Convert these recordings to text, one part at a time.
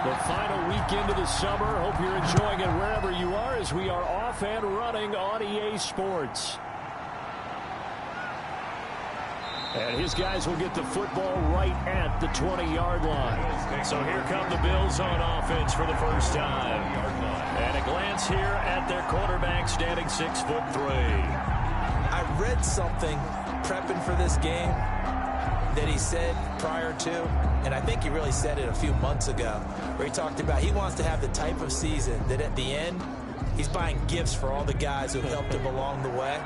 The final weekend of the summer. Hope you're enjoying it wherever you are as we are off and running on EA Sports. And his guys will get the football right at the 20-yard line. So here come the Bills on offense for the first time. And a glance here at their quarterback standing 6'3". I read something prepping for this game that he said prior to, and I think he really said it a few months ago, where he talked about he wants to have the type of season that at the end, he's buying gifts for all the guys who helped him along the way.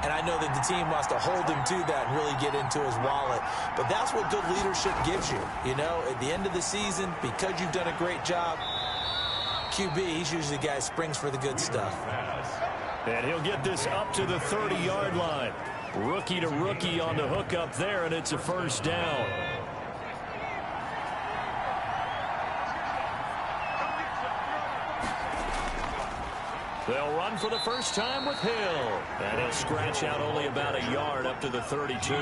And I know that the team wants to hold him to that and really get into his wallet. But that's what good leadership gives you. You know, at the end of the season, because you've done a great job, QB, he's usually the guy who springs for the good stuff. And he'll get this up to the 30-yard line. Rookie to rookie on the hook up there, and it's a first down. They'll run for the first time with Hill. And he'll scratch out only about a yard up to the 32.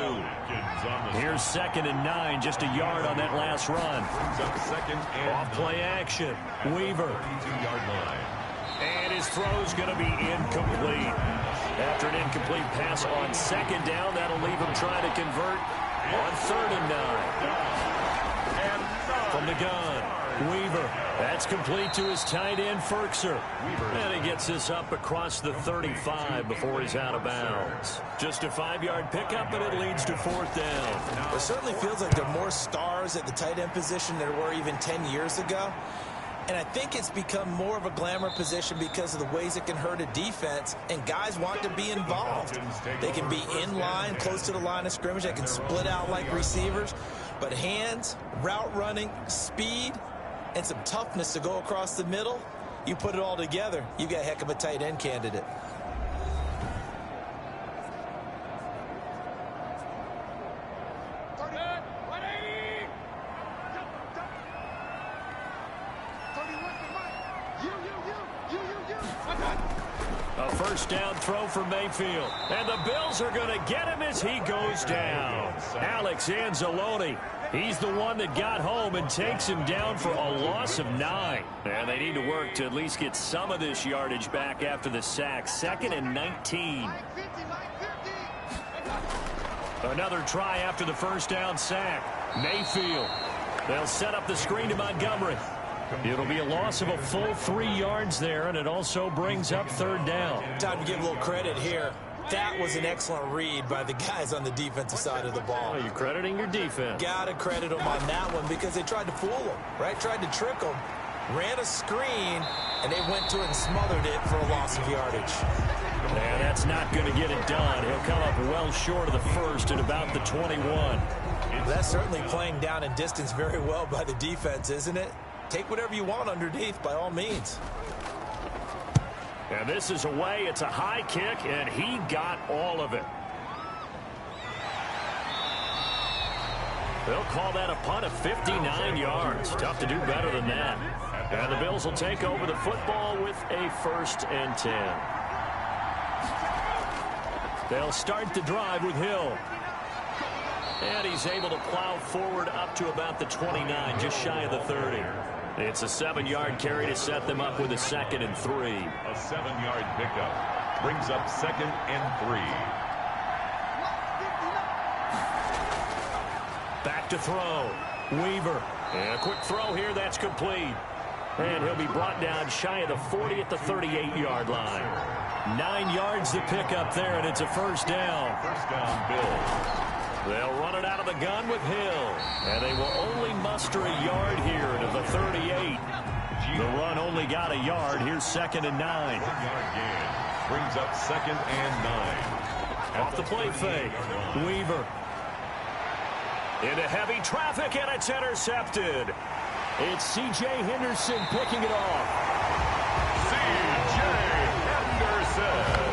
Here's 2nd and 9, just a yard on that last run. Off play action. Weaver. And his throw's going to be incomplete. After an incomplete pass on 2nd down, that'll leave him trying to convert on 3rd and 9. From the gun, Weaver. That's complete to his tight end, Ferkser. And he gets this up across the 35 before he's out of bounds. Just a 5-yard pickup, and it leads to 4th down. It certainly feels like there are more stars at the tight end position than there were even 10 years ago. And I think it's become more of a glamour position because of the ways it can hurt a defense, and guys want to be involved. They can be in line, close to the line of scrimmage. They can split out like receivers. But hands, route running, speed, and some toughness to go across the middle, you put it all together, you got a heck of a tight end candidate. A first down throw for Mayfield. And the Bills are going to get him as he goes down. Alex Anzalone. He's the one that got home and takes him down for a loss of 9. And they need to work to at least get some of this yardage back after the sack. 2nd and 19. Another try after the first down sack. Mayfield. They'll set up the screen to Montgomery. It'll be a loss of a full 3 yards there, and it also brings up 3rd down. Time to give a little credit here. That was an excellent read by the guys on the defensive side of the ball. Are you crediting your defense? Got to credit them on that one because they tried to fool them, right? Tried to trick them, ran a screen, and they went to it and smothered it for a loss of yardage. Yeah, that's not going to get it done. He'll come up well short of the first at about the 21. That's certainly playing down in distance very well by the defense, isn't it? Take whatever you want underneath, by all means. And this is away. It's a high kick, and he got all of it. They'll call that a punt of 59 yards. Tough to do better than that. And the Bills will take over the football with a 1st and 10. They'll start the drive with Hill. And he's able to plow forward up to about the 29, just shy of the 30. It's a 7-yard carry to set them up with a 2nd and 3. A 7-yard pickup brings up 2nd and 3. Back to throw. Weaver. And a quick throw here. That's complete. And he'll be brought down shy of the 40 at the 38-yard line. 9 yards to pick up there, and it's a first down. First down, Bills. They'll run it out of the gun with Hill. And they will only muster a yard here to the 38. The run only got a yard. Here's 2nd and 9. 1-yard gain brings up 2nd and 9. Off the play fake. Weaver. Into heavy traffic, and it's intercepted. It's C.J. Henderson picking it off. C.J. Henderson.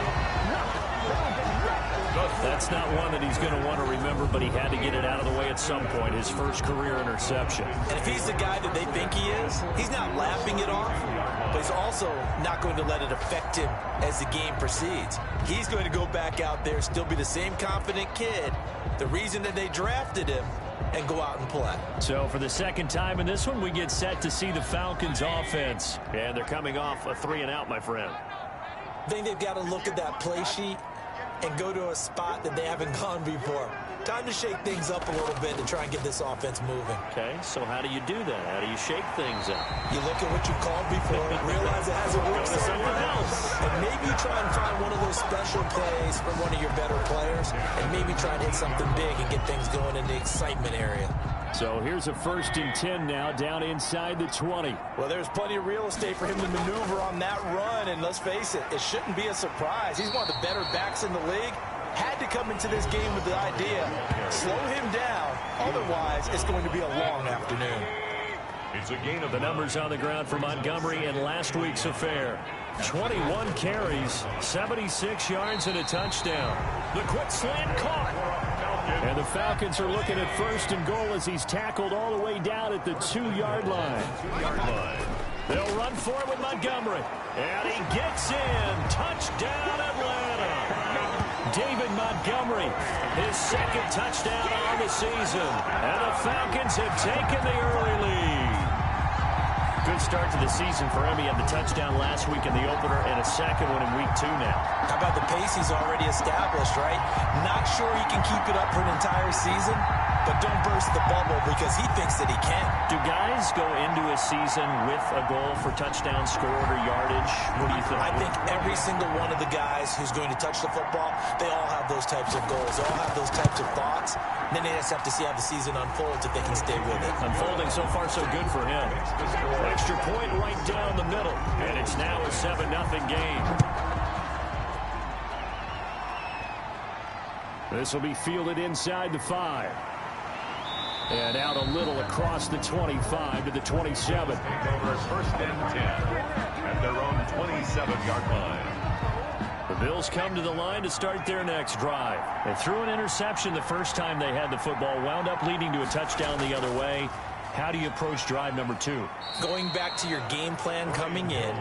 That's not one that he's going to want to remember, but he had to get it out of the way at some point. His first career interception. And if he's the guy that they think he is, he's not laughing it off, but he's also not going to let it affect him as the game proceeds. He's going to go back out there, still be the same confident kid. The reason that they drafted him and go out and play. So for the second time in this one, we get set to see the Falcons offense. And they're coming off a 3-and-out, my friend. I think they've got to look at that play sheet and go to a spot that they haven't gone before. Time to shake things up a little bit to try and get this offense moving. Okay, so how do you do that? How do you shake things up? You look at what you called before, realize it hasn't worked somewhere else. And maybe you try and find one of those special plays from one of your better players, and maybe try and hit something big and get things going in the excitement area. So here's a 1st and 10 now, down inside the 20. Well, there's plenty of real estate for him to maneuver on that run, and let's face it, it shouldn't be a surprise. He's one of the better backs in the league. Had to come into this game with the idea, slow him down, otherwise it's going to be a long afternoon. It's a gain of the numbers on the ground for Montgomery in last week's affair. 21 carries, 76 yards, and a touchdown. The quick slant caught. And the Falcons are looking at 1st and goal as he's tackled all the way down at the 2-yard line. They'll run for it with Montgomery. And he gets in. Touchdown, Atlanta. David Montgomery, his 2nd touchdown on the season. And the Falcons have taken the early lead. Good start to the season for him. He had the touchdown last week in the opener and a 2nd one in week 2 now. How about the pace he's already established, right? Not sure he can keep it up for an entire season, but don't burst the bubble because he thinks that he can. Do guys go into a season with a goal for touchdown scored or yardage? What do you think? I think every single one of the guys who's going to touch the football, they all have those types of goals. They all have those types of thoughts. Then they just have to see how the season unfolds if they can stay with it. Unfolding so far so good for him. Extra point right down the middle. And it's now a 7-0 game. This will be fielded inside the 5. And out a little across the 25 to the 27. 1st and 10 at their own 27-yard line. The Bills come to the line to start their next drive. They threw an interception the first time they had the football, wound up leading to a touchdown the other way. How do you approach drive number 2? Going back to your game plan coming in,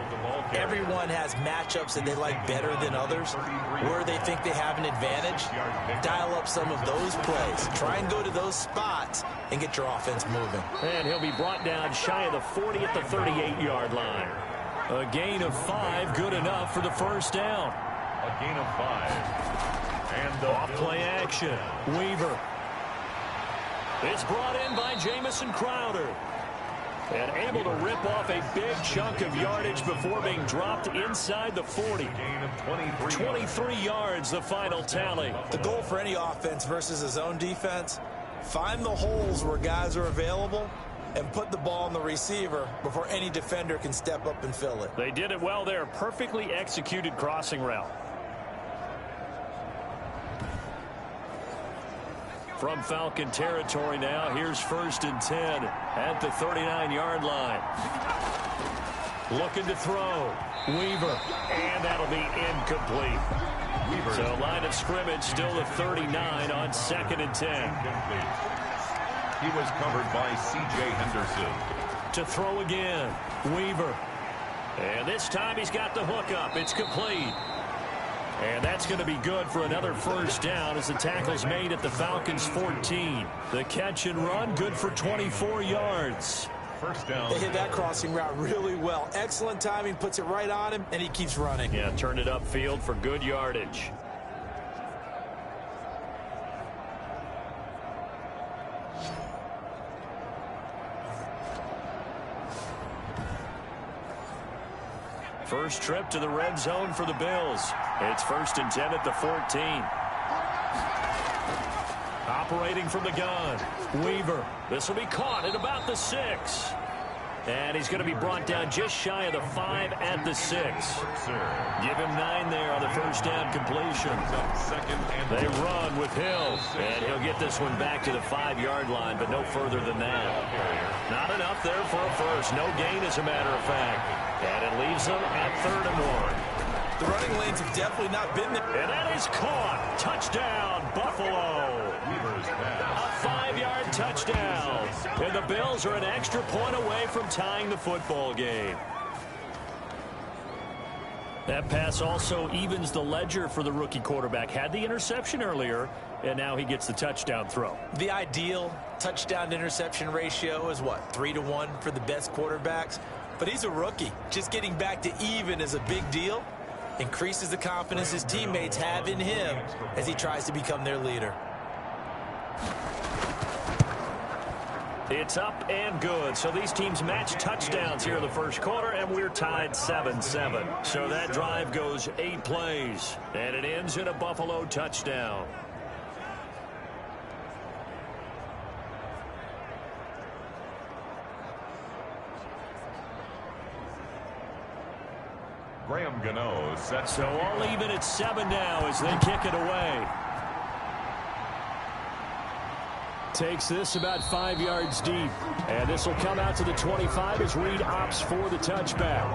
everyone has matchups that they like better than others, where they think they have an advantage. Dial up some of those plays. Try and go to those spots and get your offense moving. And he'll be brought down shy of the 40 at the 38-yard line. A gain of 5, good enough for the 1st down. A gain of 5. And the off-play action. Weaver. It's brought in by Jamison Crowder. And able to rip off a big chunk of yardage before being dropped inside the 40. Gain of 23 yards, the final tally. The goal for any offense versus his own defense, find the holes where guys are available and put the ball on the receiver before any defender can step up and fill it. They did it well there. Perfectly executed crossing route. From Falcon territory now, here's 1st and 10 at the 39-yard line. Looking to throw. Weaver. And that'll be incomplete. So line of scrimmage still the 39 on 2nd and 10. He was covered by C.J. Henderson. To throw again. Weaver. And this time he's got the hook up. It's complete. And that's going to be good for another 1st down as the tackle's made at the Falcons' 14. The catch and run, good for 24 yards. 1st down. They hit that crossing route really well. Excellent timing, puts it right on him, and he keeps running. Yeah, turned it upfield for good yardage. First trip to the red zone for the Bills. It's 1st and 10 at the 14. Operating from the gun. Weaver. This will be caught at about the 6. And he's going to be brought down just shy of the 5 at the 6. Give him 9 there on the 1st down completion. They run with Hill. And he'll get this one back to the 5-yard line, but no further than that. Not enough there for a first. No gain, as a matter of fact. And it leaves them at 3rd and 1. The running lanes have definitely not been there. And that is caught. Touchdown, Buffalo. A 5-yard touchdown. And the Bills are an extra point away from tying the football game. That pass also evens the ledger for the rookie quarterback. Had the interception earlier, and now he gets the touchdown throw. The ideal touchdown-to-interception ratio is, what, 3-to-1 for the best quarterbacks? But he's a rookie. Just getting back to even is a big deal. Increases the confidence his teammates have in him as he tries to become their leader. It's up and good. So these teams match touchdowns here in the first quarter, and we're tied 7-7. So that drive goes 8 plays, and it ends in a Buffalo touchdown. Graham Gano sets. So all even at 7 now as they kick it away. Takes this about 5 yards deep. And this will come out to the 25 as Reed opts for the touchback.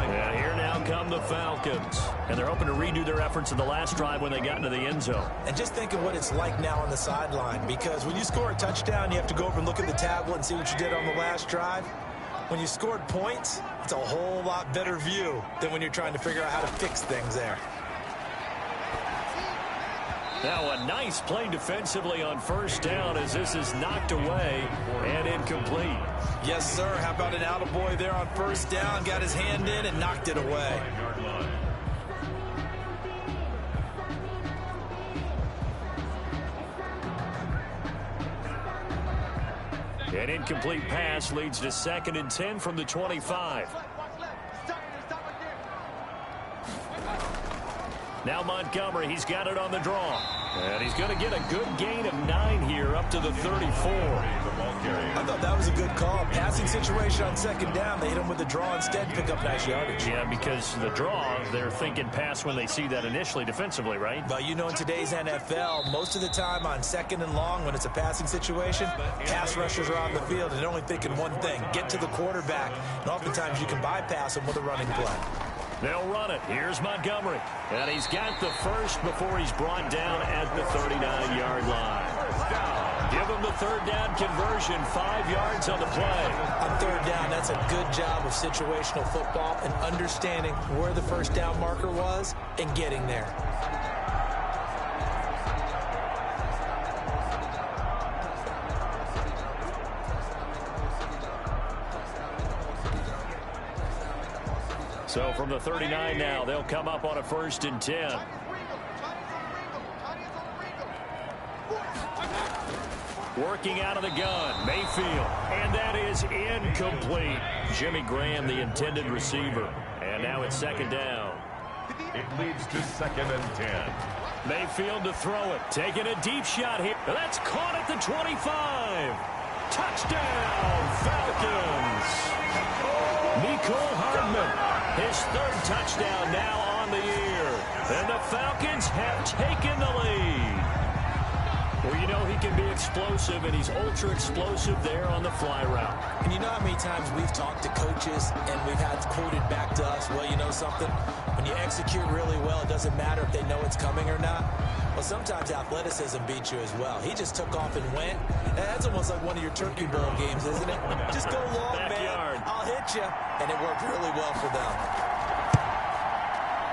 And here now come the Falcons. And they're hoping to redo their efforts in the last drive when they got into the end zone. And just think of what it's like now on the sideline, because when you score a touchdown, you have to go over and look at the tablet and see what you did on the last drive. When you scored points, it's a whole lot better view than when you're trying to figure out how to fix things there. Now a nice play defensively on first down as this is knocked away and incomplete. Yes, sir. How about an attaboy there on first down? Got his hand in and knocked it away. An incomplete pass leads to 2nd and 10 from the 25. Now Montgomery, he's got it on the draw. And he's going to get a good gain of 9 here up to the 34. I thought that was a good call. Passing situation on 2nd down. They hit him with the draw instead, pick up nice yardage. Yeah, because the draw, they're thinking pass when they see that initially defensively, right? But you know, in today's NFL, most of the time on 2nd and long when it's a passing situation, pass rushers are on the field and they're only thinking one thing, get to the quarterback. And oftentimes you can bypass them with a running play. They'll run it. Here's Montgomery. And he's got the first before he's brought down at the 39-yard line. Give him the 3rd down conversion, 5 yards on the play. On 3rd down, that's a good job of situational football and understanding where the first down marker was and getting there. So from the 39 now, they'll come up on a 1st and 10. Working out of the gun, Mayfield. And that is incomplete. Jimmy Graham, the intended receiver. And now it's 2nd down. It leads to 2nd and 10. Mayfield to throw it. Taking a deep shot here. That's caught at the 25. Touchdown, Falcons. Mecole Hardman. His 3rd touchdown now on the year. And the Falcons have taken the lead. Well, you know he can be explosive, and he's ultra-explosive there on the fly route. And you know how many times we've talked to coaches and we've had quoted back to us, well, you know something? When you execute really well, it doesn't matter if they know it's coming or not. Well, sometimes athleticism beats you as well. He just took off and went. That's almost like one of your Turkey Bowl games, isn't it? Just go long, Backyard. man. I'll hit you. And it worked really well for them.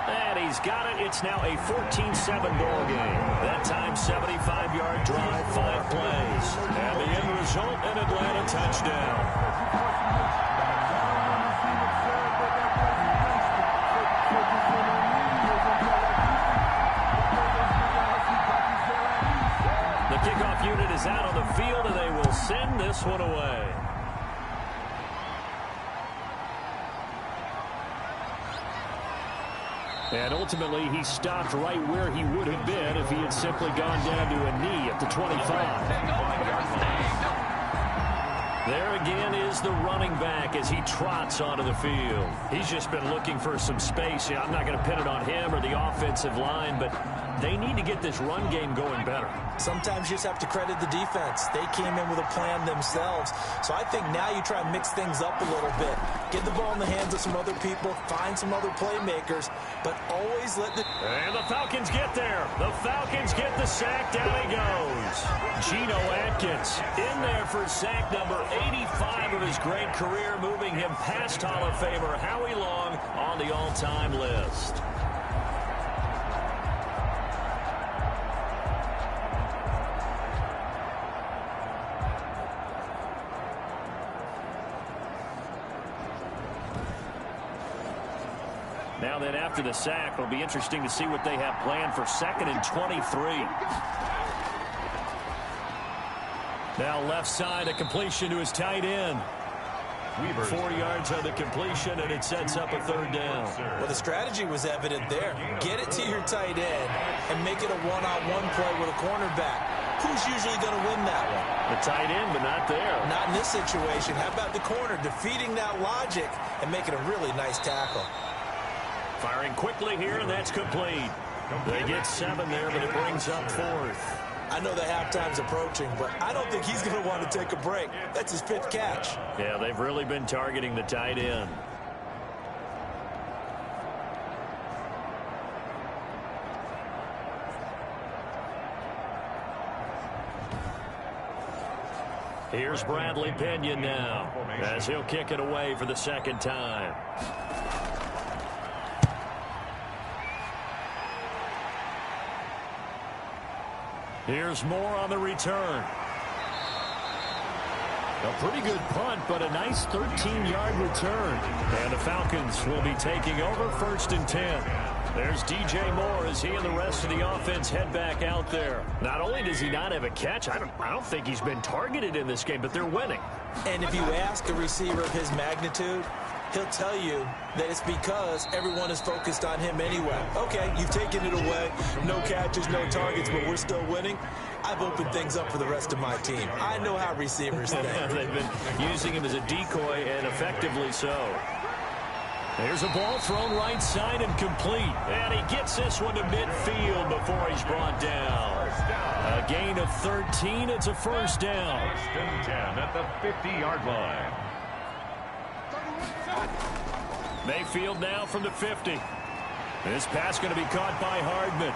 And he's got it. It's now a 14-7 ball game. That time, 75-yard drive, 5 plays. And the end result, an Atlanta touchdown. The kickoff unit is out on the field, and they will send this one away. And ultimately, he stopped right where he would have been if he had simply gone down to a knee at the 25. There again is the running back as he trots onto the field. He's just been looking for some space. I'm not going to pin it on him or the offensive line, but they need to get this run game going better. Sometimes you just have to credit the defense. They came in with a plan themselves. So I think now you try and mix things up a little bit. Get the ball in the hands of some other people, find some other playmakers, but always let the... And the Falcons get there. The Falcons get the sack. Down he goes. Geno Atkins in there for sack number 85 of his great career, moving him past Hall of Famer Howie Long on the all-time list. Now then, after the sack, it'll be interesting to see what they have planned for 2nd and 23. Now left side, a completion to his tight end. 4 yards on the completion, and it sets up a 3rd down. Well, the strategy was evident there. Get it to your tight end and make it a one-on-one play with a cornerback. Who's usually going to win that one? The tight end, but not there. Not in this situation. How about the corner defeating that logic and making a really nice tackle? Firing quickly here, and that's complete. They get 7 there, but it brings up 4th. I know the halftime's approaching, but I don't think he's going to want to take a break. That's his 5th catch. Yeah, they've really been targeting the tight end. Here's Bradley Pinion now, as he'll kick it away for the 2nd time. Here's Moore on the return. A pretty good punt, but a nice 13-yard return. And the Falcons will be taking over 1st and 10. There's DJ Moore as he and the rest of the offense head back out there. Not only does he not have a catch, I don't think he's been targeted in this game, but they're winning. And if you ask a receiver of his magnitude, he'll tell you that it's because everyone is focused on him anyway. Okay, you've taken it away. No catches, no targets, but we're still winning. I've opened things up for the rest of my team. I know how receivers think. They've been using him as a decoy, and effectively so. There's a ball thrown right side and complete. And he gets this one to midfield before he's brought down. A gain of 13. It's a 1st down. 1st and 10 at the 50-yard line. Mayfield now from the 50. This pass going to be caught by Hardman.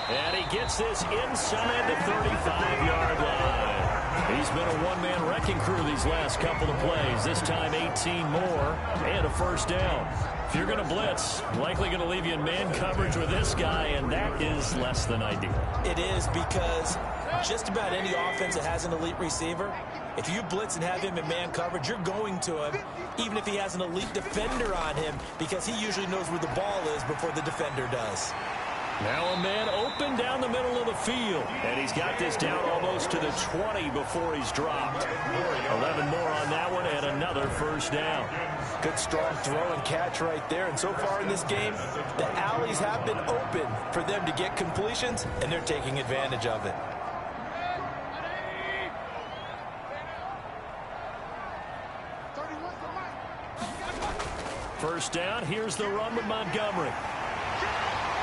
And he gets this inside the 35-yard line. He's been a one-man wrecking crew these last couple of plays. This time 18 more and a 1st down. If you're going to blitz, likely going to leave you in man coverage with this guy, and that is less than ideal. It is, because just about any offense that has an elite receiver, if you blitz and have him in man coverage, you're going to him, even if he has an elite defender on him, because he usually knows where the ball is before the defender does. Now a man open down the middle of the field. And he's got this down almost to the 20 before he's dropped. 11 more on that one and another 1st down. Good strong throw and catch right there. And so far in this game, the alleys have been open for them to get completions, and they're taking advantage of it. First down, here's the run with Montgomery.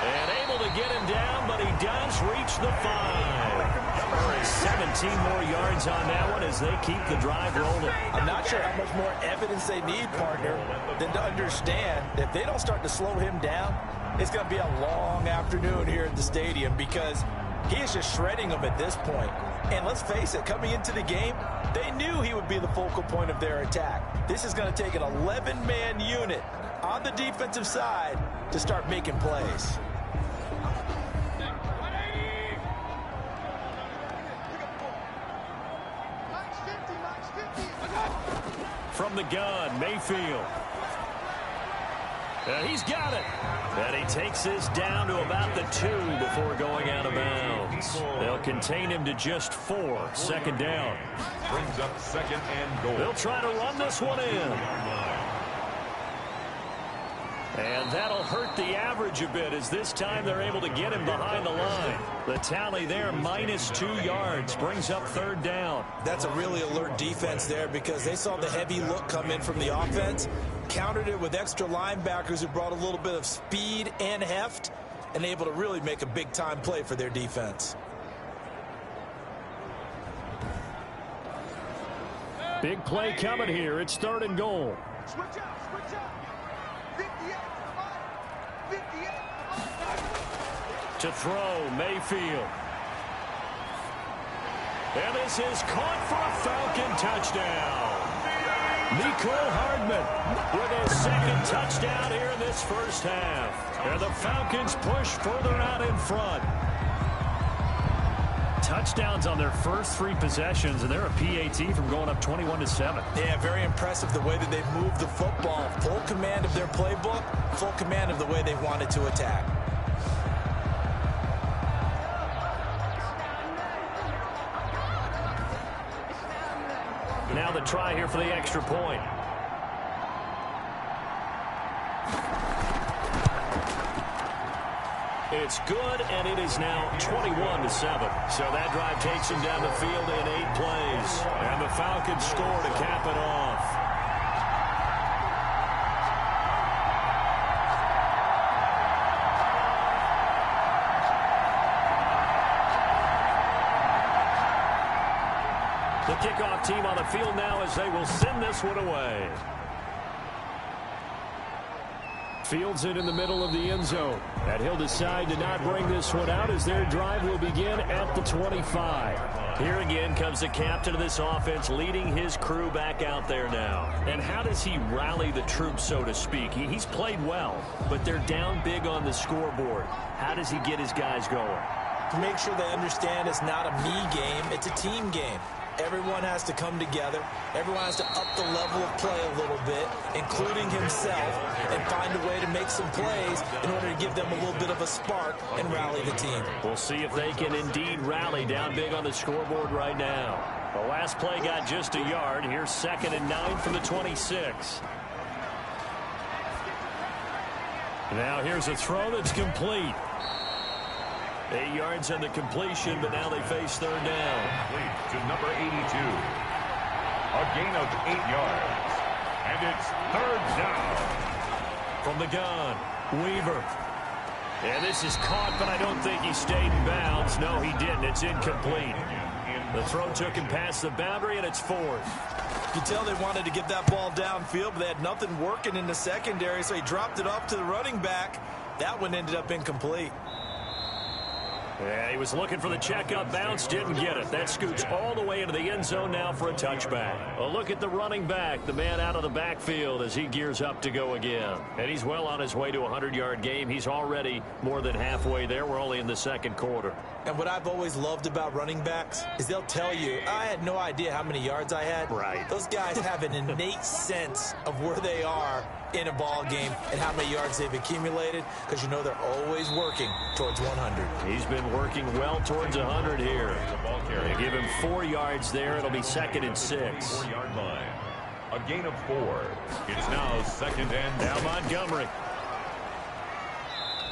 And able to get him down, but he does reach the 5. 17 more yards on that one as they keep the drive rolling. I'm not sure how much more evidence they need, partner, than to understand that if they don't start to slow him down, it's going to be a long afternoon here at the stadium, because he is just shredding them at this point. And let's face it, coming into the game, they knew he would be the focal point of their attack. This is going to take an 11-man unit on the defensive side to start making plays. From the gun, Mayfield. He's got it. And he takes this down to about the 2 before going out of bounds. They'll contain him to just 4. 2nd down. Brings up 2nd and goal. They'll try to run this one in. And that'll hurt the average a bit, as this time they're able to get him behind the line. The tally there, minus 2 yards, brings up 3rd down. That's a really alert defense there, because they saw the heavy look come in from the offense, countered it with extra linebackers who brought a little bit of speed and heft, and able to really make a big-time play for their defense. Big play coming here. It's 3rd and goal. Switch out, switch out. 58, To throw, Mayfield. And this is caught for a Falcon touchdown. Mecole Hardman with his 2nd touchdown here in this 1st half. And the Falcons push further out in front. touchdowns on their first 3 possessions, and they're a PAT from going up 21-7. Yeah, very impressive the way that they've moved the football. Full command of their playbook, full command of the way they wanted to attack. Now the try here for the extra point. It's good, and it is now 21-7. So that drive takes him down the field in 8 plays. And the Falcons score to cap it off. The kickoff team on the field now as they will send this one away. Fields it in the middle of the end zone. And he'll decide to not bring this one out as their drive will begin at the 25. Here again comes the captain of this offense leading his crew back out there now. And how does he rally the troops, so to speak? He's played well, but they're down big on the scoreboard. How does he get his guys going? To make sure they understand it's not a me game, it's a team game. Everyone has to come together. Everyone has to up the level of play a little bit, including himself, and find a way to make some plays in order to give them a little bit of a spark and rally the team. We'll see if they can indeed rally down big on the scoreboard right now. The last play got just a yard. Here's 2nd and 9 from the 26. Now here's a throw that's complete. 8 yards on the completion, but now they face 3rd down. To number 82. A gain of 8 yards. And it's 3rd down. From the gun, Weaver. And this is caught, but I don't think he stayed in bounds. No, he didn't. It's incomplete. The throw took him past the boundary, and it's 4th. You tell they wanted to get that ball downfield, but they had nothing working in the secondary, so he dropped it off to the running back. That one ended up incomplete. Yeah, he was looking for the checkup bounce, didn't get it. That scoots all the way into the end zone now for a touchback. A look at the running back, the man out of the backfield as he gears up to go again. And he's well on his way to a 100-yard game. He's already more than halfway there. We're only in the 2nd quarter. And what I've always loved about running backs is they'll tell you, I had no idea how many yards I had. Right. Those guys have an innate sense of where they are in a ball game and how many yards they've accumulated, because you know they're always working towards 100. He's been working well towards 100 here. They give him 4 yards there. It'll be 2nd and 6. 4-yard line. A gain of 4. It's now 2nd and now Montgomery.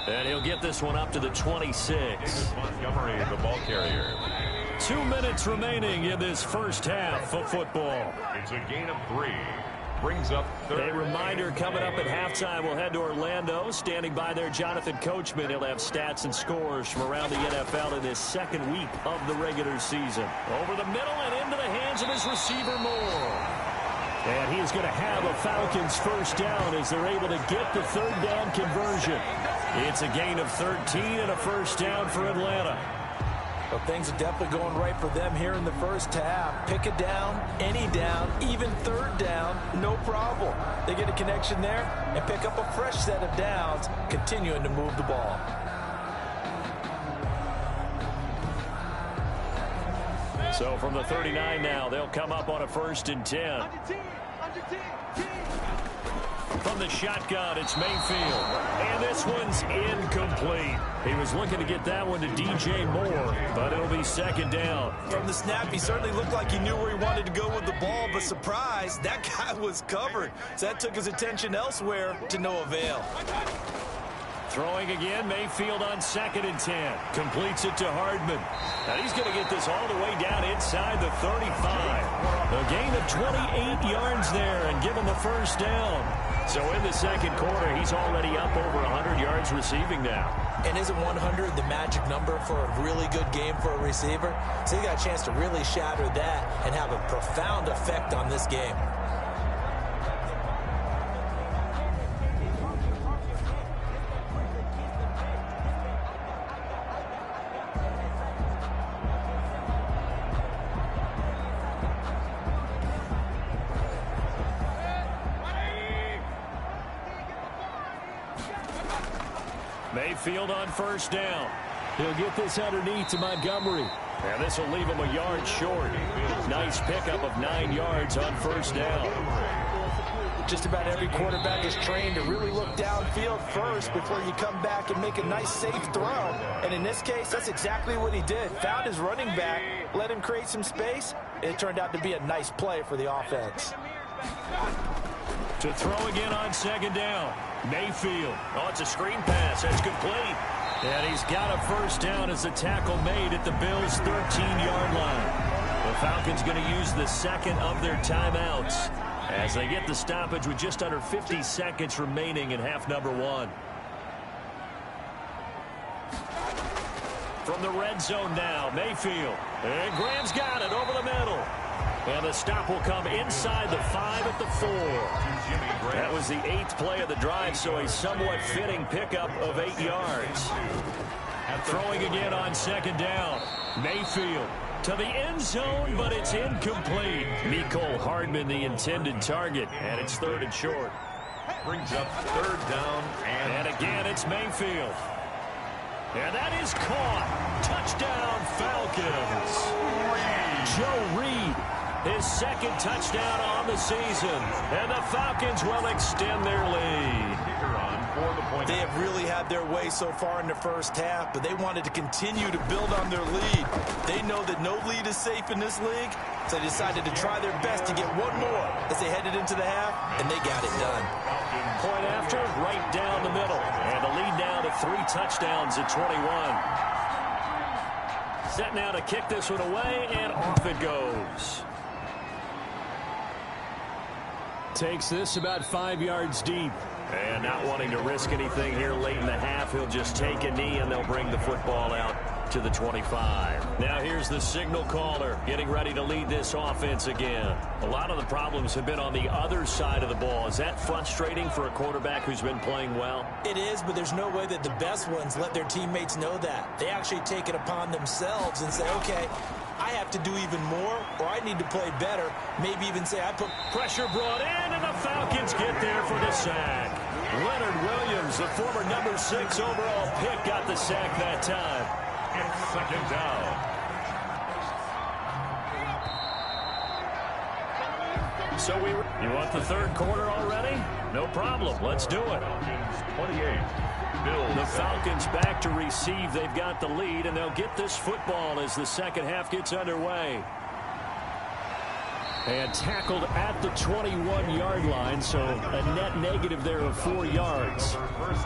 And he'll get this one up to the 26. Montgomery, the ball carrier. 2 minutes remaining in this first half of football. It's a gain of 3. Brings up 3rd. A reminder coming up at halftime. We'll head to Orlando. Standing by there, Jonathan Coachman. He'll have stats and scores from around the NFL in this 2nd week of the regular season. Over the middle and into the hands of his receiver, Moore. And he is going to have a Falcons first down as they're able to get the 3rd down conversion. It's a gain of 13 and a first down for Atlanta. Well, things are definitely going right for them here in the first half. Pick a down, any down, even 3rd down, no problem. They get a connection there and pick up a fresh set of downs, continuing to move the ball. So from the 39 now, they'll come up on a 1st and 10. From the shotgun, it's Mayfield. And this one's incomplete. He was looking to get that one to DJ Moore, but it'll be 2nd down. From the snap, he certainly looked like he knew where he wanted to go with the ball, but surprise, that guy was covered. So that took his attention elsewhere to no avail. Throwing again, Mayfield on 2nd and 10. Completes it to Hardman. Now he's going to get this all the way down inside the 35. A gain of 28 yards there and give him a first down. So in the 2nd quarter, he's already up over 100 yards receiving now. And isn't 100 the magic number for a really good game for a receiver? So he got a chance to really shatter that and have a profound effect on this game. Mayfield on first down. He'll get this underneath to Montgomery. And this will leave him a yard short. Nice pickup of 9 yards on first down. Just about every quarterback is trained to really look downfield first before you come back and make a nice, safe throw. And in this case, that's exactly what he did. Found his running back, let him create some space, and it turned out to be a nice play for the offense. To throw again on second down. Mayfield. Oh, it's a screen pass. That's complete. And he's got a first down as the tackle made at the Bills' 13-yard line. The Falcons going to use the second of their timeouts as they get the stoppage with just under 50 seconds remaining in half number 1. From the red zone now, Mayfield. And Graham's got it over the middle. And the stop will come inside the 5 at the 4. That was the 8th play of the drive, so a somewhat fitting pickup of 8 yards. Throwing again on second down. Mayfield to the end zone, but it's incomplete. Mecole Hardman, the intended target, and it's 3rd and short. Brings up 3rd down. And again, it's Mayfield. And that is caught. Touchdown, Falcons. Joe Reed, his 2nd touchdown on the season. And the Falcons will extend their lead. They have really had their way so far in the first half, but they wanted to continue to build on their lead. They know that no lead is safe in this league, so they decided to try their best to get one more as they headed into the half, and they got it done. Point after, right down the middle. And the lead now to 3 touchdowns at 21. Set now to kick this one away, and off it goes. Takes this about 5 yards deep. And not wanting to risk anything here late in the half, he'll just take a knee, and they'll bring the football out to the 25. Now here's the signal caller getting ready to lead this offense again. A lot of the problems have been on the other side of the ball. Is that frustrating for a quarterback who's been playing well? It is, but there's no way that the best ones let their teammates know that. They actually take it upon themselves and say, okay, I have to do even more, or I need to play better. Maybe even say I put pressure brought in, and the Falcons get there for the sack. Leonard Williams, the former number 6 overall pick, got the sack that time. It's 2nd down. So you want the 3rd quarter already? No problem. Let's do it. 28. Bills. The Falcons back to receive. They've got the lead, and they'll get this football as the second half gets underway. And tackled at the 21-yard line, so a net negative there of 4 yards.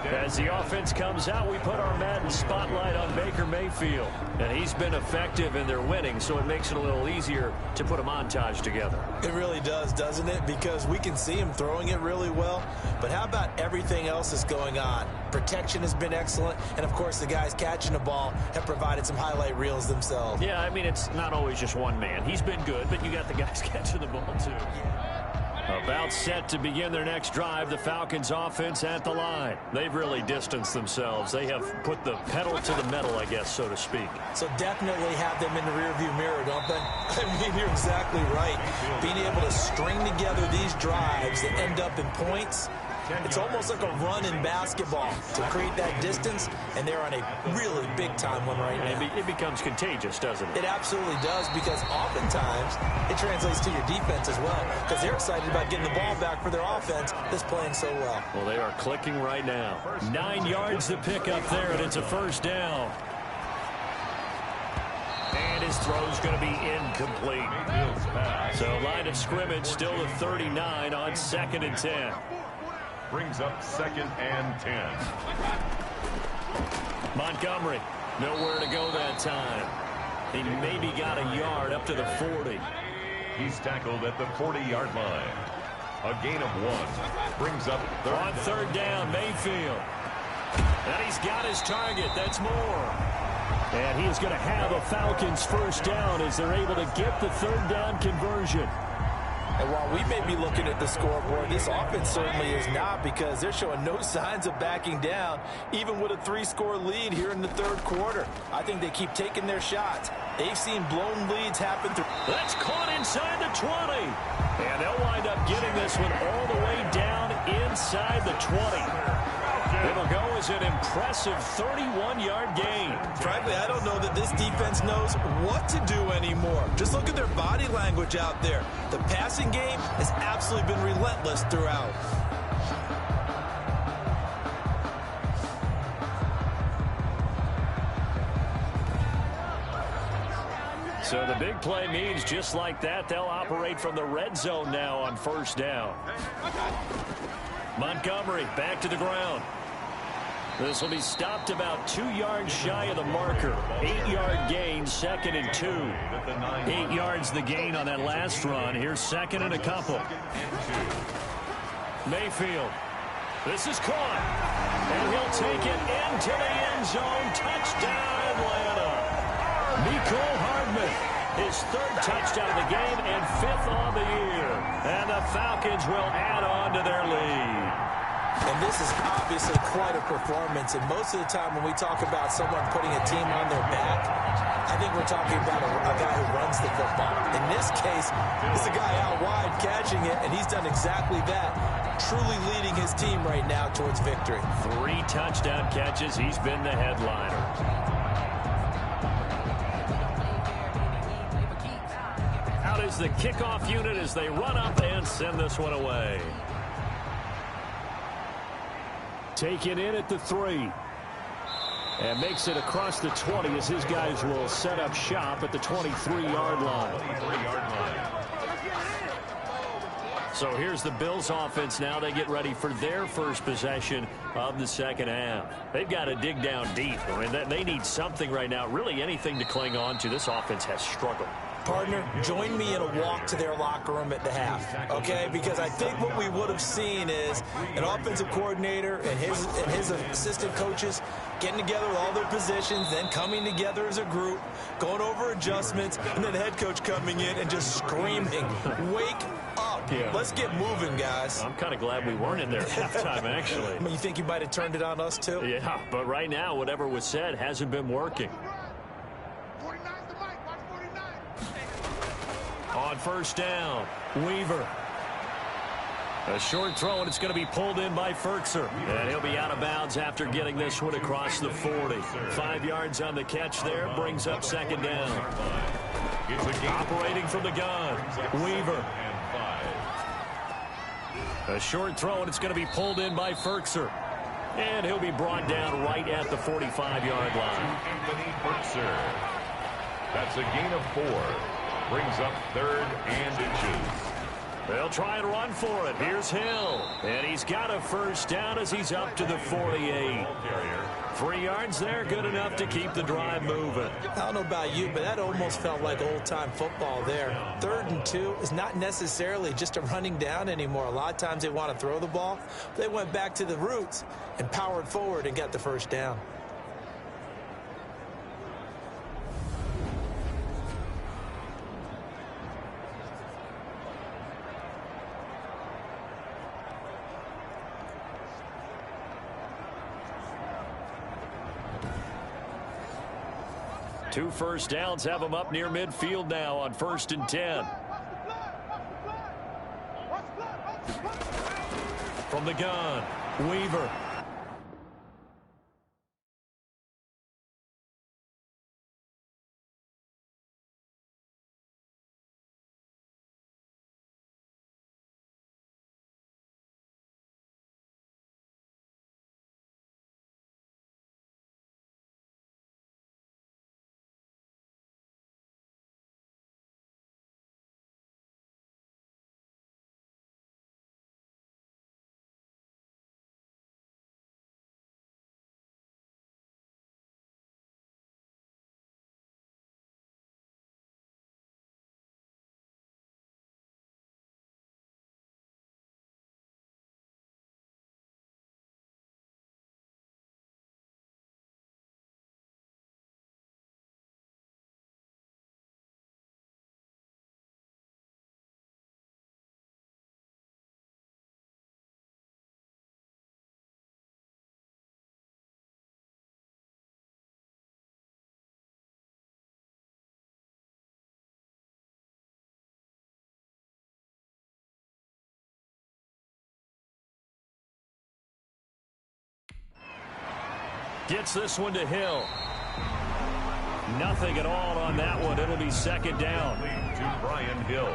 As the offense comes out, we put our Madden spotlight on Baker Mayfield. And he's been effective, and they're winning, so it makes it a little easier to put a montage together. It really does, doesn't it? Because we can see him throwing it really well. But how about everything else that's going on? Protection has been excellent, and, of course, the guys catching the ball have provided some highlight reels themselves. Yeah, I mean, it's not always just one man. He's been good, but you got the guys catching the ball, too. About set to begin their next drive, the Falcons offense at the line. They've really distanced themselves. They have put the pedal to the metal, I guess, so to speak. So definitely have them in the rearview mirror, don't they? I mean, you're exactly right. Being able to string together these drives that end up in points, it's almost like a run in basketball to create that distance, and they're on a really big-time one right now. It becomes contagious, doesn't it? It absolutely does, because oftentimes it translates to your defense as well, because they're excited about getting the ball back for their offense that's playing so well. Well, they are clicking right now. 9 yards to pick up there, and it's a first down. And his throw's going to be incomplete. So line of scrimmage still to 39 on 2nd and 10. Brings up 2nd and 10. Montgomery, nowhere to go that time. He maybe got a yard up to the 40. He's tackled at the 40-yard line. A gain of 1. Brings up 3rd. On 3rd down, Mayfield. And he's got his target. That's more. And he is going to have a Falcons first down as they're able to get the 3rd down conversion. And while we may be looking at the scoreboard, this offense certainly is not, because they're showing no signs of backing down, even with a 3-score lead here in the 3rd quarter. I think they keep taking their shots. They've seen blown leads happen through. That's caught inside the 20. And they'll wind up getting this one all the way down inside the 20. It'll go as an impressive 31-yard gain. Frankly, I don't know that this defense knows what to do anymore. Just look at their body language out there. The passing game has absolutely been relentless throughout. So the big play means just like that, they'll operate from the red zone now on first down. Montgomery back to the ground. This will be stopped about 2 yards shy of the marker. 8-yard gain, 2nd and 2. 8 yards the gain on that last run. Here's 2nd and a couple. Mayfield. This is caught. And he'll take it into the end zone. Touchdown, Atlanta. Nicole Hardman, his 3rd touchdown of the game and 5th on the year. And the Falcons will add on to their lead. And this is obviously quite a performance. And most of the time when we talk about someone putting a team on their back, I think we're talking about a guy who runs the football. In this case, it's a guy out wide catching it, and he's done exactly that, truly leading his team right now towards victory. 3 touchdown catches. He's been the headliner. Out is the kickoff unit as they run up and send this one away. Taken in at the 3. And makes it across the 20 as his guys will set up shop at the 23-yard line. So here's the Bills offense now. They get ready for their first possession of the second half. They've got to dig down deep. I mean, they need something right now, really anything to cling on to. This offense has struggled. Partner, join me in a walk to their locker room at the half, okay? Because I think what we would have seen is an offensive coordinator and his assistant coaches getting together with all their positions, then coming together as a group, going over adjustments, and then the head coach coming in and just screaming, wake up. Yeah. Let's get moving, guys. I'm kind of glad we weren't in there at halftime, actually. I mean, you think you might have turned it on us, too? Yeah, but right now, whatever was said hasn't been working. On first down, Weaver. A short throw, and it's going to be pulled in by Ferkser. And he'll be out of bounds after getting this one across the 40. 5 yards on the catch there, brings up second down. Operating from the gun, Weaver. A short throw, and it's going to be pulled in by Ferkser. And he'll be brought down right at the 45-yard line. Anthony Ferkser. That's a gain of 4. Brings up 3rd and inches. They'll try and run for it. Here's Hill. And he's got a first down as he's up to the 48. 3 yards there, good enough to keep the drive moving. I don't know about you, but that almost felt like old-time football there. 3rd and 2 is not necessarily just a running down anymore. A lot of times they want to throw the ball. They went back to the roots and powered forward and got the first down. Two first downs have them up near midfield now on 1st and 10. From the gun, Weaver. Gets this one to Hill. Nothing at all on that one. It'll be second down. To Brian Hill.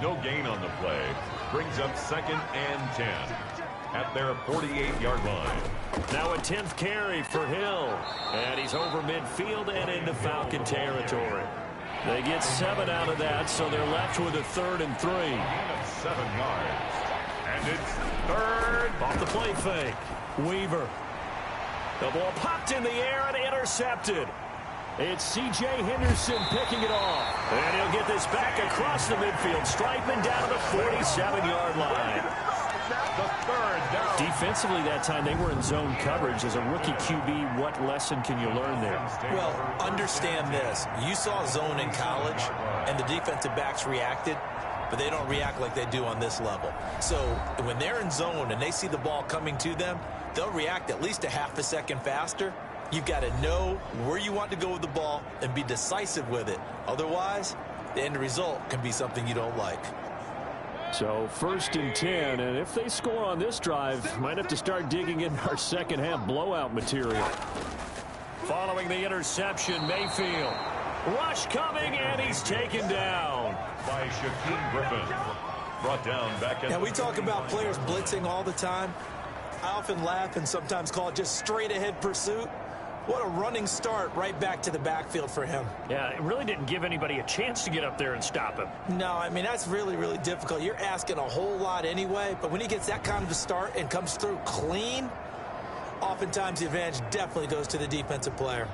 No gain on the play. Brings up 2nd and 10 at their 48-yard line. Now a 10th carry for Hill. And he's over midfield and into Falcon territory. They get 7 out of that, so they're left with a 3rd and 3. Gain of 7 yards. And it's 3rd. Off the play fake. Weaver. The ball popped in the air and intercepted. It's C.J. Henderson picking it off. And he'll get this back across the midfield stripe and down to the 47-yard line. The 3rd down. Defensively that time, they were in zone coverage. As a rookie QB, what lesson can you learn there? Well, understand this. You saw zone in college, and the defensive backs reacted, but they don't react like they do on this level. So when they're in zone and they see the ball coming to them, they'll react at least a half a second faster. You've got to know where you want to go with the ball and be decisive with it. Otherwise, the end result can be something you don't like. So 1st and 10, and if they score on this drive, might have to start digging in our second half blowout material. Following the interception, Mayfield. Rush coming, and he's taken down. By Shaquem Griffin. Brought down back at. Now, we talk about players blitzing all the time. I often laugh and sometimes call it just straight-ahead pursuit. What a running start right back to the backfield for him. Yeah, it really didn't give anybody a chance to get up there and stop him. No, I mean, that's really, really difficult. You're asking a whole lot anyway, but when he gets that kind of a start and comes through clean, oftentimes the advantage definitely goes to the defensive player.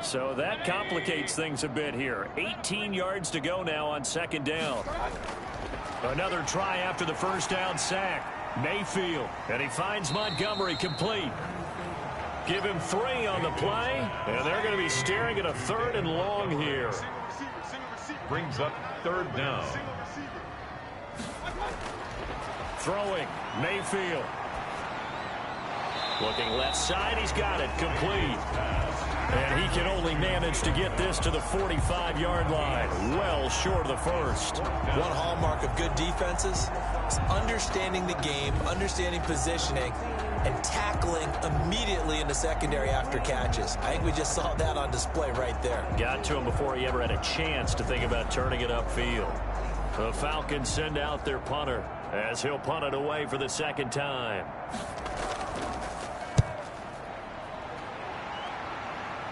So that complicates things a bit here. 18 yards to go now on 2nd down. Another try after the 1st down sack. Mayfield, and he finds Montgomery complete. Give him 3 on the play, and they're going to be staring at a 3rd and long here. Brings up 3rd down. Throwing, Mayfield. Looking left side, he's got it, complete. And he can only manage to get this to the 45-yard line, well short of the 1st. One hallmark of good defenses is understanding the game, understanding positioning, and tackling immediately in the secondary after catches. I think we just saw that on display right there. Got to him before he ever had a chance to think about turning it upfield. The Falcons send out their punter as he'll punt it away for the 2nd time.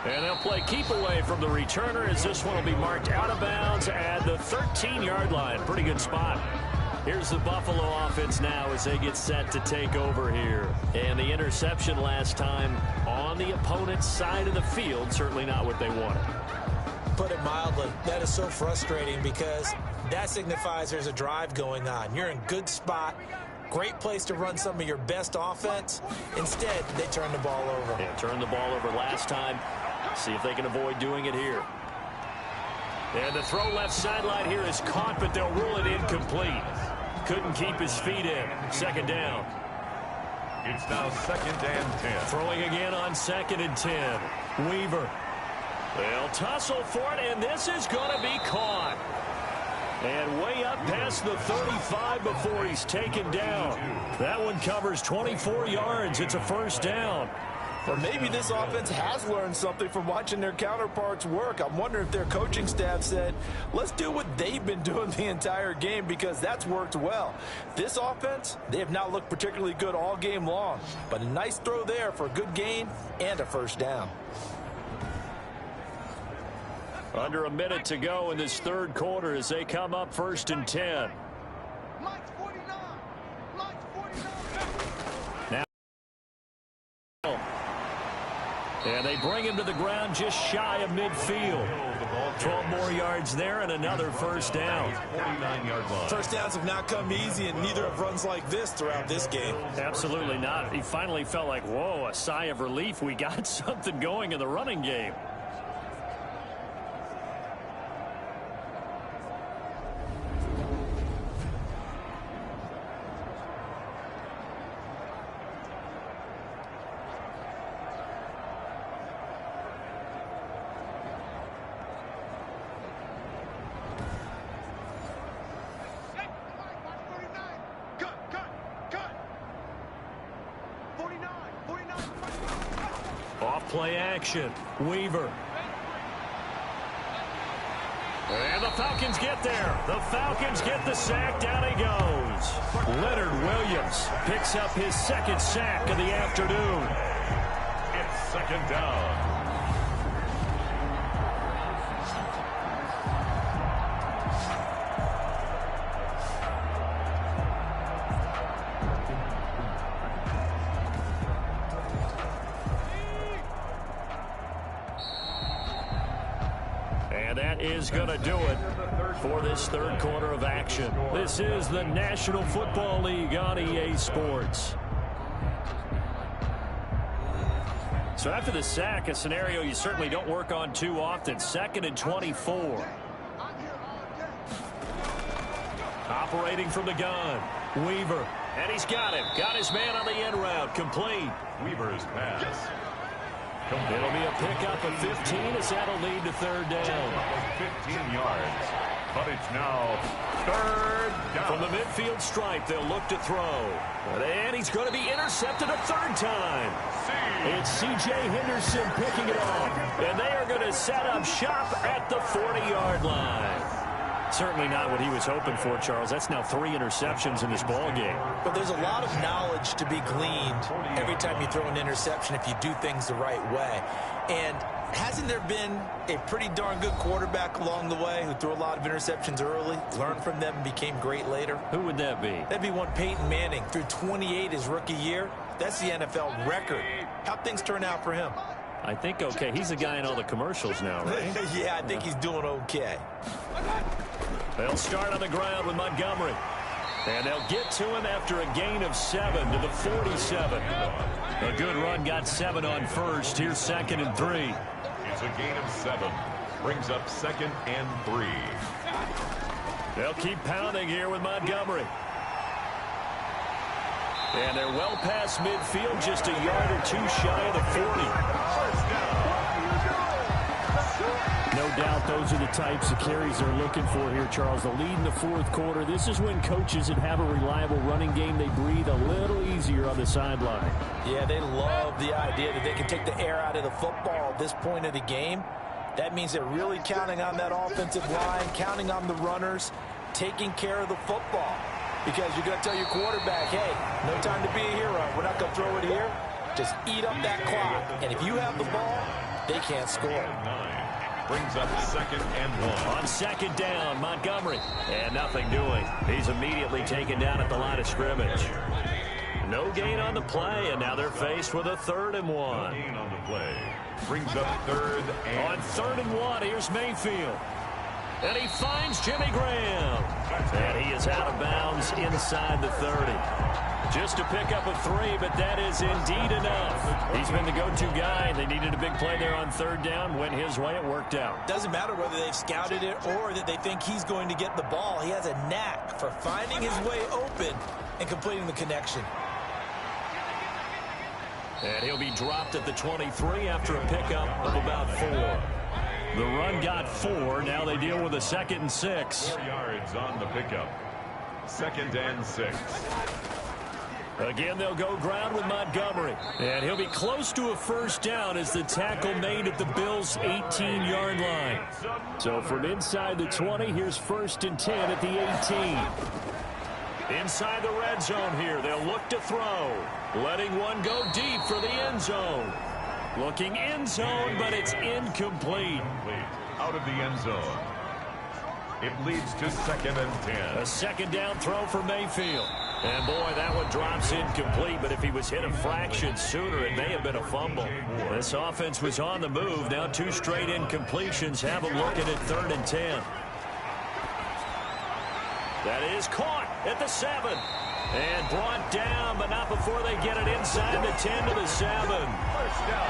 And they'll play keep away from the returner as this one will be marked out of bounds at the 13-yard line. Pretty good spot. Here's the Buffalo offense now as they get set to take over here. And the interception last time on the opponent's side of the field, certainly not what they wanted. Put it mildly, that is so frustrating because that signifies there's a drive going on. You're in good spot. Great place to run some of your best offense. Instead, they turn the ball over. Yeah, turned the ball over last time. See if they can avoid doing it here. And the throw left sideline here is caught, but they'll rule it incomplete. Couldn't keep his feet in. 2nd down. It's now 2nd and 10. Throwing again on 2nd and 10. Weaver. They'll tussle for it, and this is going to be caught. And way up past the 35 before he's taken down. That one covers 24 yards. It's a 1st down. Or maybe this offense has learned something from watching their counterparts work. I'm wondering if their coaching staff said, let's do what they've been doing the entire game because that's worked well. This offense, they have not looked particularly good all game long. But a nice throw there for a good gain and a 1st down. Under a minute to go in this 3rd quarter as they come up 1st and 10. Lights 49. Lights 49. Now, and they bring him to the ground just shy of midfield. 12 more yards there and another 1st down. 49-yard line. 1st downs have not come easy, and neither have runs like this throughout this game. Absolutely not. He finally felt like, whoa, a sigh of relief. We got something going in the running game. Play action. Weaver. And the Falcons get there. The Falcons get the sack. Down he goes. Leonard Williams picks up his second sack of the afternoon. It's second down. Is going to do it for this third quarter of action. This is the National Football League on EA Sports. So after the sack, a scenario you certainly don't work on too often. 2nd and 24. Operating from the gun. Weaver. And he's got him. Got his man on the end route. Complete. Weaver's pass. It'll be a pickup of 15 as that'll lead to third down. 15 yards. But it's now third down. From the midfield stripe, they'll look to throw. And he's going to be intercepted a third time. It's C.J. Henderson picking it off. And they are going to set up shop at the 40-yard line. Certainly not what he was hoping for, Charles. That's now 3 interceptions in this ball game. But there's a lot of knowledge to be gleaned every time you throw an interception if you do things the right way. And hasn't there been a pretty darn good quarterback along the way who threw a lot of interceptions early, learned from them, and became great later? Who would that be? That'd be one Peyton Manning. Threw 28 his rookie year. That's the NFL record. How'd things turn out for him? I think okay. He's the guy in all the commercials now, right? Yeah, I think he's doing okay. They'll start on the ground with Montgomery. And they'll get to him after a gain of 7 to the 47. A good run, got 7 on first. Here's 2nd and 3. It's a gain of 7. Brings up 2nd and 3. They'll keep pounding here with Montgomery. And they're well past midfield, just a yard or 2 shy of the 40. First down. No doubt those are the types of carries they're looking for here, Charles. The lead in the fourth quarter. This is when coaches that have a reliable running game, they breathe a little easier on the sideline. Yeah, they love the idea that they can take the air out of the football at this point of the game. That means they're really counting on that offensive line, counting on the runners, taking care of the football. Because you're going to tell your quarterback, hey, no time to be a hero. We're not going to throw it here. Just eat up that clock. And if you have the ball, they can't score. 9. Brings up 2nd and 1. On 2nd down, Montgomery. And nothing doing. He's immediately taken down at the line of scrimmage. No gain on the play, and now they're faced with a 3rd and 1. No gain on the play. Brings up 3rd and on 3rd and 1, here's Mayfield. And he finds Jimmy Graham. And he is out of bounds inside the 30. Just to pick up a 3, but that is indeed enough. He's been the go-to guy. They needed a big play there on 3rd down. Went his way. It worked out. Doesn't matter whether they've scouted it or that they think he's going to get the ball. He has a knack for finding his way open and completing the connection. And he'll be dropped at the 23 after a pickup of about 4. The run got 4. Now they deal with a 2nd and 6. 4 yards on the pickup. 2nd and 6. Again, they'll go ground with Montgomery. And he'll be close to a 1st down as the tackle made at the Bills' 18-yard line. So from inside the 20, here's 1st and 10 at the 18. Inside the red zone here, they'll look to throw. Letting one go deep for the end zone. Looking end zone, but it's incomplete. Out of the end zone. It leads to 2nd and 10. A 2nd down throw for Mayfield. And boy, that one drops incomplete, but if he was hit a fraction sooner, it may have been a fumble. This offense was on the move. Now 2 straight incompletions. Have a look at it, 3rd and 10. That is caught at the 7. And brought down, but not before they get it inside the 10 to the 7.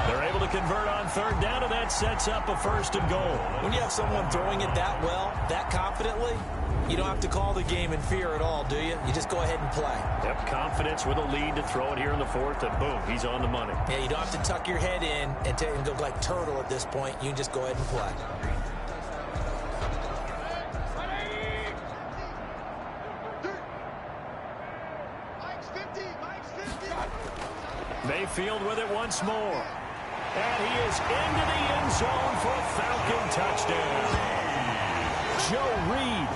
They're able to convert on 3rd down, and that sets up a 1st and goal. When you have someone throwing it that well, that confidently, you don't have to call the game in fear at all, do you? You just go ahead and play. Yep, confidence with a lead to throw it here in the 4th, and boom, he's on the money. Yeah, you don't have to tuck your head in and go like turtle at this point. You can just go ahead and play. Mayfield with it once more. And he is into the end zone for a Falcon touchdown. Joe Reed,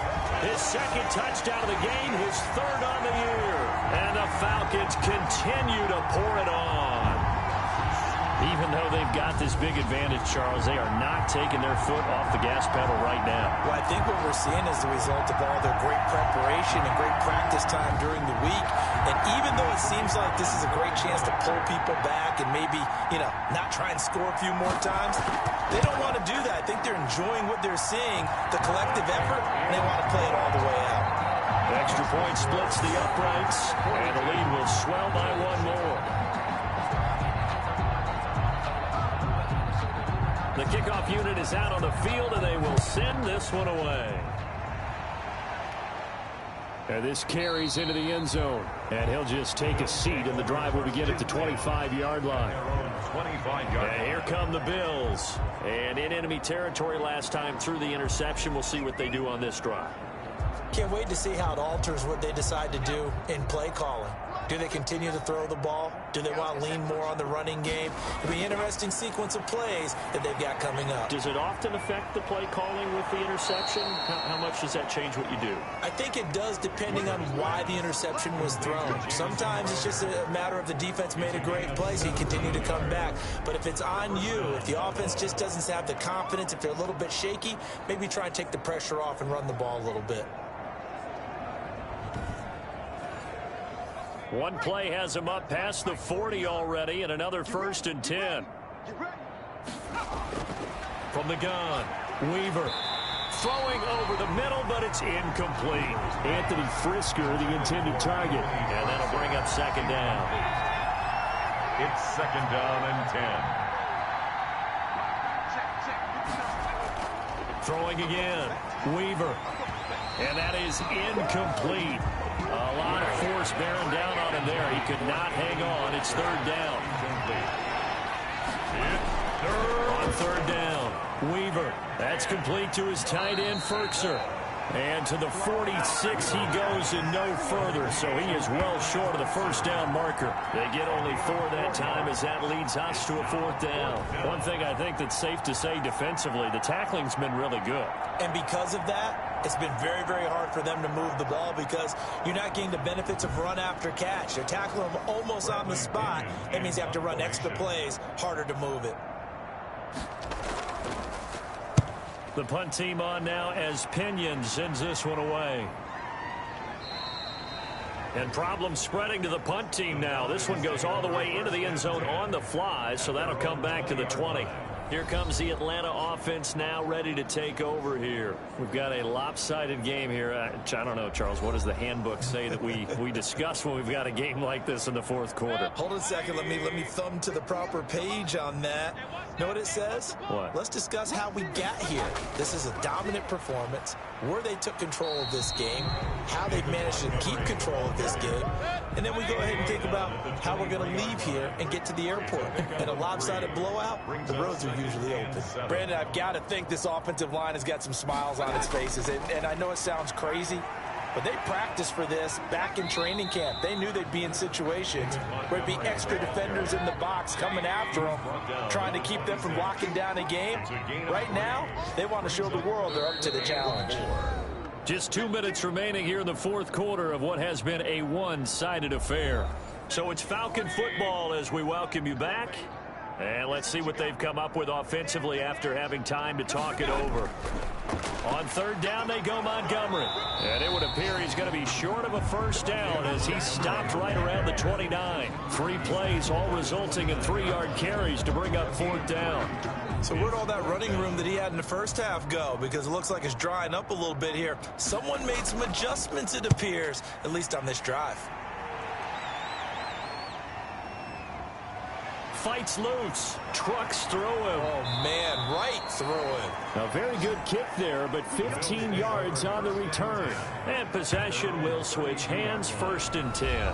his second touchdown of the game, his third on the year. And the Falcons continue to pour it on. Even though they've got this big advantage, Charles, they are not taking their foot off the gas pedal right now. Well, I think what we're seeing is the result of all their great preparation and great practice time during the week. And even though it seems like this is a great chance to pull people back and maybe, not try and score a few more times, they don't want to do that. I think they're enjoying what they're seeing, the collective effort, and they want to play it all the way out. The extra point splits the uprights, and the lead will swell by one more. The kickoff unit is out on the field, and they will send this one away. And this carries into the end zone. And he'll just take a seat, and the drive will begin at the 25-yard line. And here come the Bills. And in enemy territory last time through the interception. We'll see what they do on this drive. Can't wait to see how it alters what they decide to do in play calling. Do they continue to throw the ball? Do they want to lean more on the running game? It'll be an interesting sequence of plays that they've got coming up. Does it often affect the play calling with the interception? How much does that change what you do? I think it does, depending on why the interception was thrown. Sometimes it's just a matter of the defense made a great play, so you continue to come back. But if it's on you, if the offense just doesn't have the confidence, if they're a little bit shaky, maybe try and take the pressure off and run the ball a little bit. One play has him up past the 40 already, and another 1st and 10. From the gun, Weaver throwing over the middle, but it's incomplete. Anthony Frisker, the intended target, and that'll bring up 2nd down. It's 2nd down and 10. Throwing again, Weaver, and that is incomplete. A lot of force bearing down on him there. He could not hang on. It's 3rd down. On 3rd down, Weaver. That's complete to his tight end, Ferkser. And to the 46 he goes and no further, so he is well short of the 1st down marker. They get only 4 that time as that leads us to a 4th down. One thing I think that's safe to say defensively, the tackling's been really good. And because of that, it's been very, very hard for them to move the ball because you're not getting the benefits of run after catch. They're tackling them almost on the spot. That means you have to run extra plays, harder to move it. The punt team on now as Pinion sends this one away. And problem spreading to the punt team now. This one goes all the way into the end zone on the fly, so that'll come back to the 20. Here comes the Atlanta offense now ready to take over here. We've got a lopsided game here. I don't know, Charles, what does the handbook say that we discuss when we've got a game like this in the 4th quarter? Hold on a second. Let me thumb to the proper page on that. Know what it says? What? Let's discuss how we got here. This is a dominant performance, where they took control of this game, how they've managed to keep control of this game, and then we go ahead and think about how we're going to leave here and get to the airport. In a lopsided blowout, the roads are usually open. Brandon, I've got to think this offensive line has got some smiles on its faces, and I know it sounds crazy, but they practiced for this back in training camp. They knew they'd be in situations where it'd be extra defenders in the box coming after them, trying to keep them from locking down a game. Right now, they want to show the world they're up to the challenge. Just 2 minutes remaining here in the 4th quarter of what has been a one-sided affair. So it's Falcon football as we welcome you back. And let's see what they've come up with offensively after having time to talk it over. On 3rd down, they go Montgomery. And it would appear he's going to be short of a 1st down as he stopped right around the 29. 3 plays, all resulting in 3-yard carries to bring up 4th down. So where'd all that running room that he had in the first half go? Because it looks like it's drying up a little bit here. Someone made some adjustments, it appears, at least on this drive. Fights loose. Trucks through him. Oh, man, right through him. A very good kick there, but 15 yards on the return. And possession will switch hands, 1st and 10.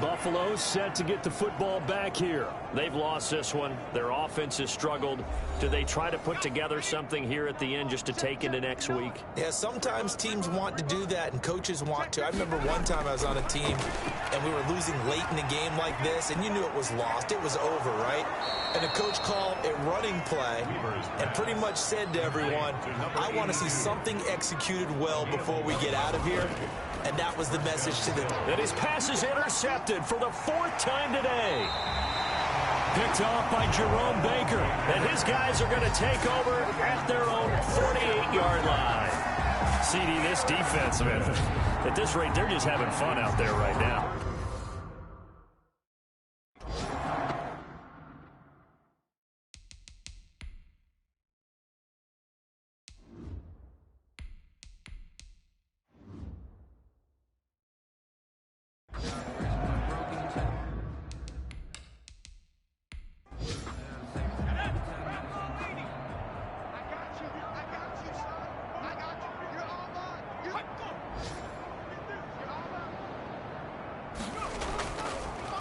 Buffalo set to get the football back here. They've lost this one. Their offense has struggled. Do they try to put together something here at the end just to take into next week? Yeah, sometimes teams want to do that and coaches want to. I remember one time I was on a team and we were losing late in a game like this, and you knew it was lost. It was over, right? And the coach called a running play and pretty much said to everyone, I want to see something executed well before we get out of here. And that was the message to them. And his pass is intercepted for the 4th time today. Picked off by Jerome Baker. And his guys are going to take over at their own 48-yard line. CD, this defense, man, at this rate, they're just having fun out there right now.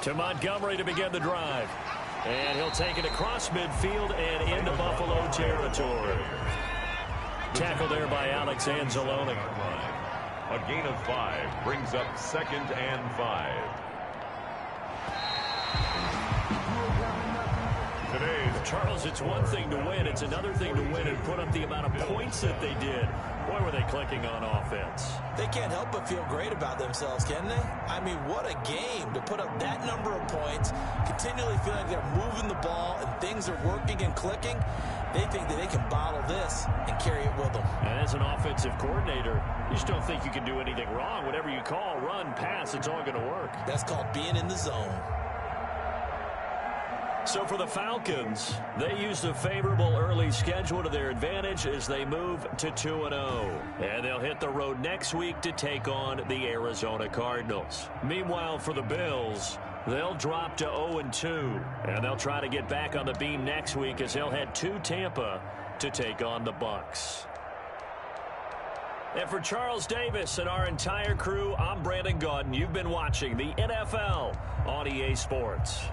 To Montgomery to begin the drive. And he'll take it across midfield and into Buffalo territory. Tackle there by Alex Anzalone. A gain of 5 brings up 2nd and 5. Charles, it's one thing to win. It's another thing to win and put up the amount of points that they did. Boy, were they clicking on offense. They can't help but feel great about themselves, can they? I mean, what a game to put up that number of points, continually feeling like they're moving the ball and things are working and clicking. They think that they can bottle this and carry it with them. And as an offensive coordinator, you just don't think you can do anything wrong. Whatever you call, run, pass, it's all going to work. That's called being in the zone. So for the Falcons, they used a favorable early schedule to their advantage as they move to 2-0. And they'll hit the road next week to take on the Arizona Cardinals. Meanwhile, for the Bills, they'll drop to 0-2. And they'll try to get back on the beam next week as they'll head to Tampa to take on the Bucs. And for Charles Davis and our entire crew, I'm Brandon Gaudin. You've been watching the NFL on EA Sports.